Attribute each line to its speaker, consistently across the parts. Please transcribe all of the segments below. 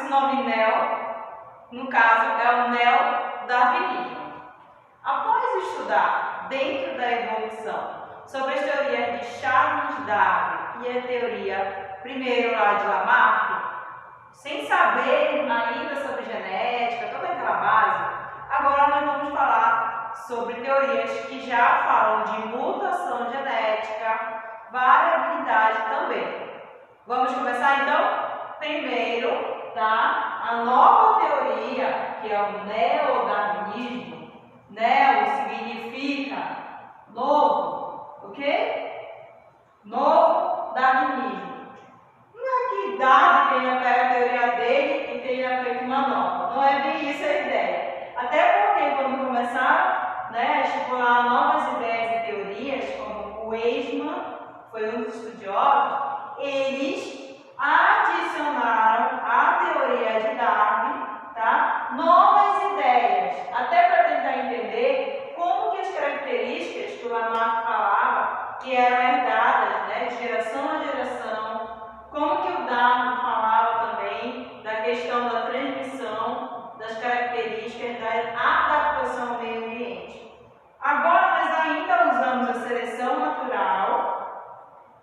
Speaker 1: esse nome neo, no caso, é o neodarwinismo. Após estudar, dentro da evolução, sobre as teorias de Charles Darwin e a teoria primeiro lá de Lamarck, sem saber ainda sobre genética, toda aquela base, agora nós vamos falar sobre teorias que já falam de mutação genética, variabilidade também. Vamos começar então? Primeiro, tá? A nova teoria, que é o neodarwinismo. Neo significa novo, ok? Novo darwinismo. Não é que Darwin tenha pego a teoria dele e tenha feito uma nova. Não é bem isso a ideia. Até porque quando começaram, né, a estipular novas ideias e teorias, como o Weismann, foi um dos estudiosos, eles adicionaram à teoria de Darwin, tá, novas ideias, até para tentar entender como que as características que o Lamarck falava, que eram herdadas, né, de geração a geração, como que o Darwin falava também da questão da transmissão das características da adaptação ao meio ambiente. Agora nós ainda usamos a seleção natural,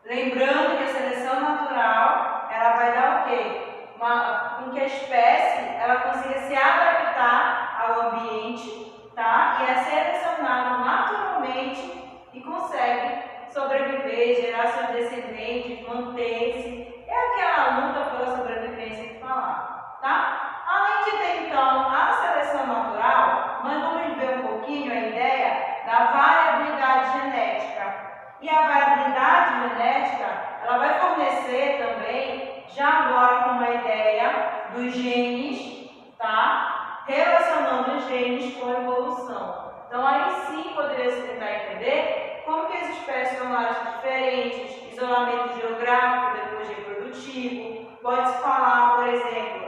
Speaker 1: lembrando que a seleção natural ela vai dar o quê? Com que a espécie ela consiga se adaptar ao ambiente, tá? E é selecionado naturalmente e consegue sobreviver, gerar seus descendentes, manter-se. É aquela luta pela sobrevivência que falava, tá? Além de ter então a seleção natural, nós vamos ver um pouquinho a ideia da variabilidade genética. E a variabilidade genética, ela vai fornecer também, já agora com uma ideia dos genes, tá? Relacionando os genes com a evolução. Então aí sim poderia se tentar entender como que as espécies são áreas diferentes, isolamento geográfico depois reprodutivo. Pode-se falar, por exemplo,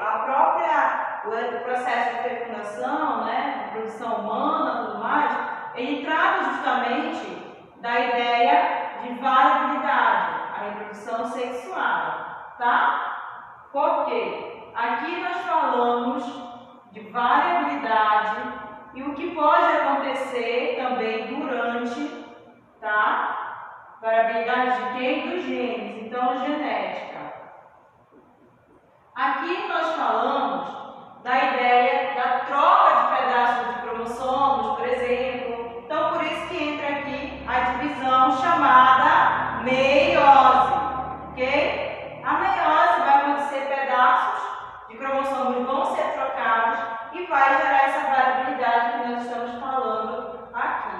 Speaker 1: o processo de fecundação, né? Produção humana, tudo mais, ele trata justamente da ideia de variabilidade, a reprodução sexual, tá? Por quê? Aqui nós falamos de variabilidade e o que pode acontecer também durante, tá? Variabilidade de quem? Dos genes, então genética. Aqui nós falamos da ideia da troca de pedaços de cromossomos, por exemplo. Então, por isso que entra aqui a divisão chamada meiose, ok? A meiose vai acontecer, pedaços de cromossomos vão ser trocados e vai gerar essa variabilidade que nós estamos falando aqui.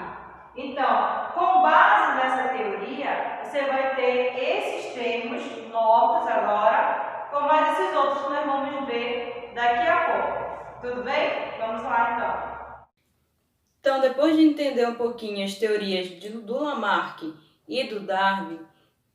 Speaker 1: Então, com base nessa teoria, você vai ter esses termos novos agora, com mais esses outros que nós vamos ver daqui a pouco. Tudo bem? Vamos lá então.
Speaker 2: Então, depois de entender um pouquinho as teorias do Lamarck e do Darwin,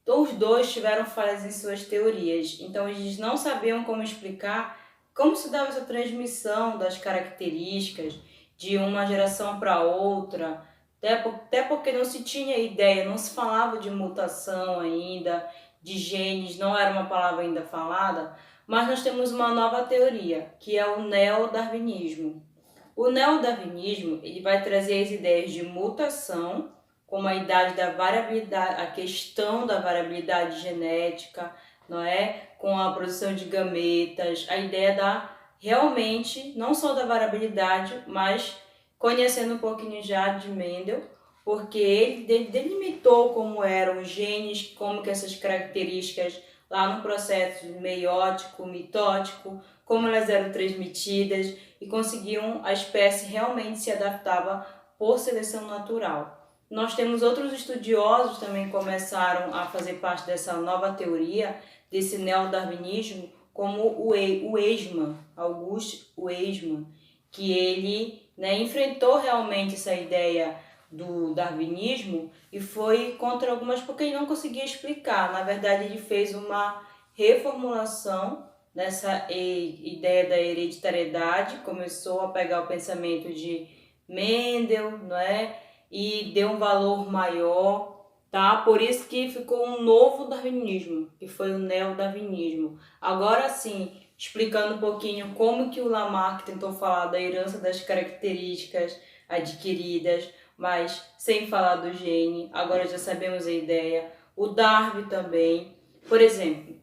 Speaker 2: os dois tiveram falhas em suas teorias. Então, eles não sabiam como explicar como se dava essa transmissão das características de uma geração para outra, até porque não se tinha ideia, não se falava de mutação ainda, de genes, não era uma palavra ainda falada, mas nós temos uma nova teoria, que é o neodarwinismo. O neodarwinismo ele vai trazer as ideias de mutação, como a idade da variabilidade, a questão da variabilidade genética, não é? Com a produção de gametas, a ideia da realmente não só da variabilidade, mas conhecendo um pouquinho já de Mendel, porque ele delimitou como eram os genes, como que essas características lá no processo meiótico, mitótico, como elas eram transmitidas e conseguiam, a espécie realmente se adaptava por seleção natural. Nós temos outros estudiosos também que começaram a fazer parte dessa nova teoria, desse neodarwinismo, como o Weismann, August Weismann, que ele enfrentou realmente essa ideia do darwinismo e foi contra algumas porque ele não conseguia explicar. Na verdade, ele fez uma reformulação nessa ideia da hereditariedade, começou a pegar o pensamento de Mendel, não é? E deu um valor maior, tá? Por isso que ficou um novo darwinismo, que foi o neodarwinismo. Agora sim, explicando um pouquinho como que o Lamarck tentou falar da herança das características adquiridas, mas sem falar do gene. Agora já sabemos a ideia. O Darwin também. Por exemplo,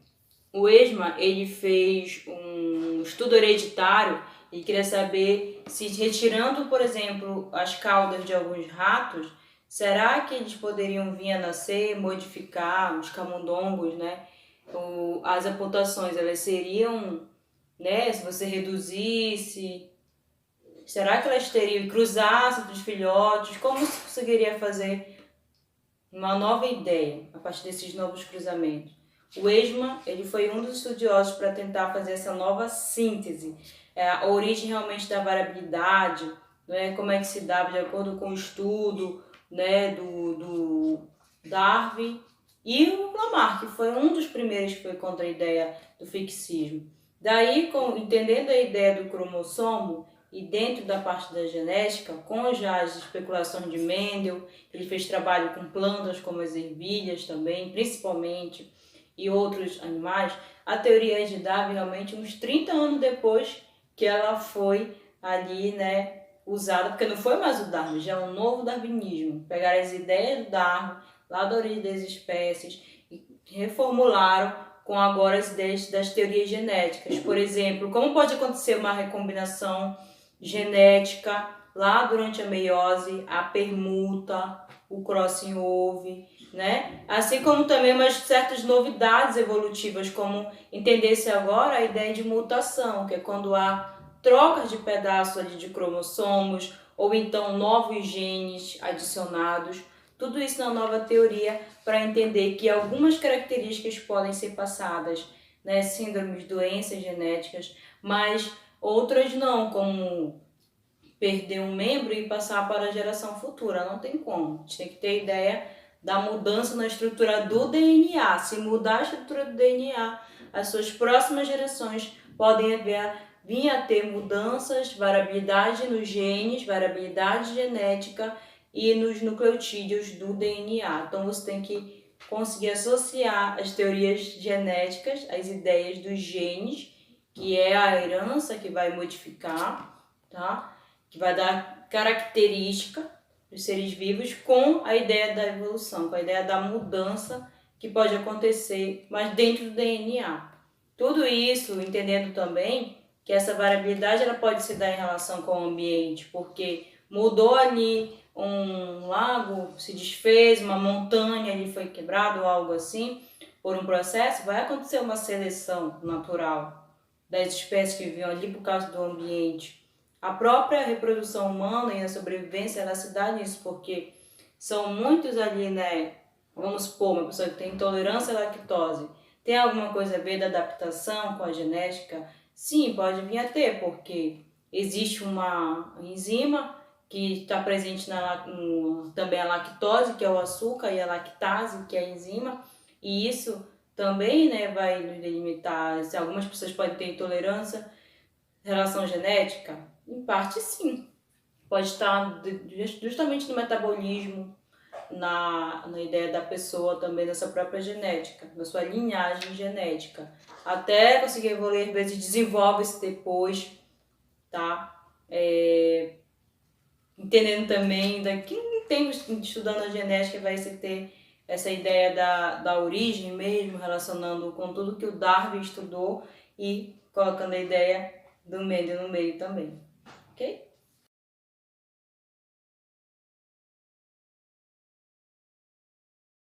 Speaker 2: o Eijkman, ele fez um estudo hereditário e queria saber se retirando, por exemplo, as caudas de alguns ratos, será que eles poderiam vir a nascer, modificar os camundongos, né? As amputações, elas seriam, né, se você reduzisse, será que elas teriam, cruzasse dos filhotes, como se conseguiria fazer uma nova ideia a partir desses novos cruzamentos? O Eijkman, ele foi um dos estudiosos para tentar fazer essa nova síntese, a origem realmente da variabilidade, né, como é que se dá de acordo com o estudo, né, do Darwin, e o Lamarck foi um dos primeiros que foi contra a ideia do fixismo. Daí, entendendo a ideia do cromossomo e dentro da parte da genética, com já as especulações de Mendel, ele fez trabalho com plantas como as ervilhas também, principalmente, e outros animais, a teoria de Darwin realmente uns 30 anos depois que ela foi ali, né, usada, porque não foi mais o Darwin, já é um novo darwinismo. Pegaram as ideias do Darwin, lá da origem das espécies, e reformularam com agora as ideias das teorias genéticas. Por exemplo, como pode acontecer uma recombinação genética lá durante a meiose, a permuta, o crossing over, né? Assim como também umas certas novidades evolutivas, como entender-se agora a ideia de mutação, que é quando há trocas de pedaços ali de cromossomos, ou então novos genes adicionados. Tudo isso na nova teoria para entender que algumas características podem ser passadas, né? Síndromes, doenças genéticas, mas outras não, como perder um membro e passar para a geração futura. Não tem como. A gente tem que ter ideia da mudança na estrutura do DNA. Se mudar a estrutura do DNA, as suas próximas gerações podem vir a ter mudanças, variabilidade nos genes, variabilidade genética e nos nucleotídeos do DNA. Então você tem que conseguir associar as teorias genéticas às ideias dos genes, que é a herança que vai modificar, tá? Que vai dar característica dos seres vivos com a ideia da evolução, com a ideia da mudança que pode acontecer, mas dentro do DNA. Tudo isso entendendo também que essa variabilidade ela pode se dar em relação com o ambiente, porque mudou ali um lago, se desfez, uma montanha ali foi quebrada ou algo assim, por um processo, vai acontecer uma seleção natural das espécies que vivem ali por causa do ambiente. A própria reprodução humana e a sobrevivência, ela se dá nisso, porque são muitos ali, né? Vamos supor, uma pessoa que tem intolerância à lactose. Tem alguma coisa a ver da adaptação com a genética? Sim, pode vir a ter, porque existe uma enzima que está presente também a lactose, que é o açúcar, e a lactase, que é a enzima, e isso também, né, vai nos delimitar se algumas pessoas podem ter intolerância. Relação genética? Em parte, sim. Pode estar justamente no metabolismo, na ideia da pessoa também, da sua própria genética, da sua linhagem genética. Até conseguir evoluir, às vezes desenvolve-se depois, tá? Entendendo também, quem tem estudando a genética vai se ter essa ideia da origem mesmo, relacionando com tudo que o Darwin estudou e colocando a ideia do Mendel no meio também, ok?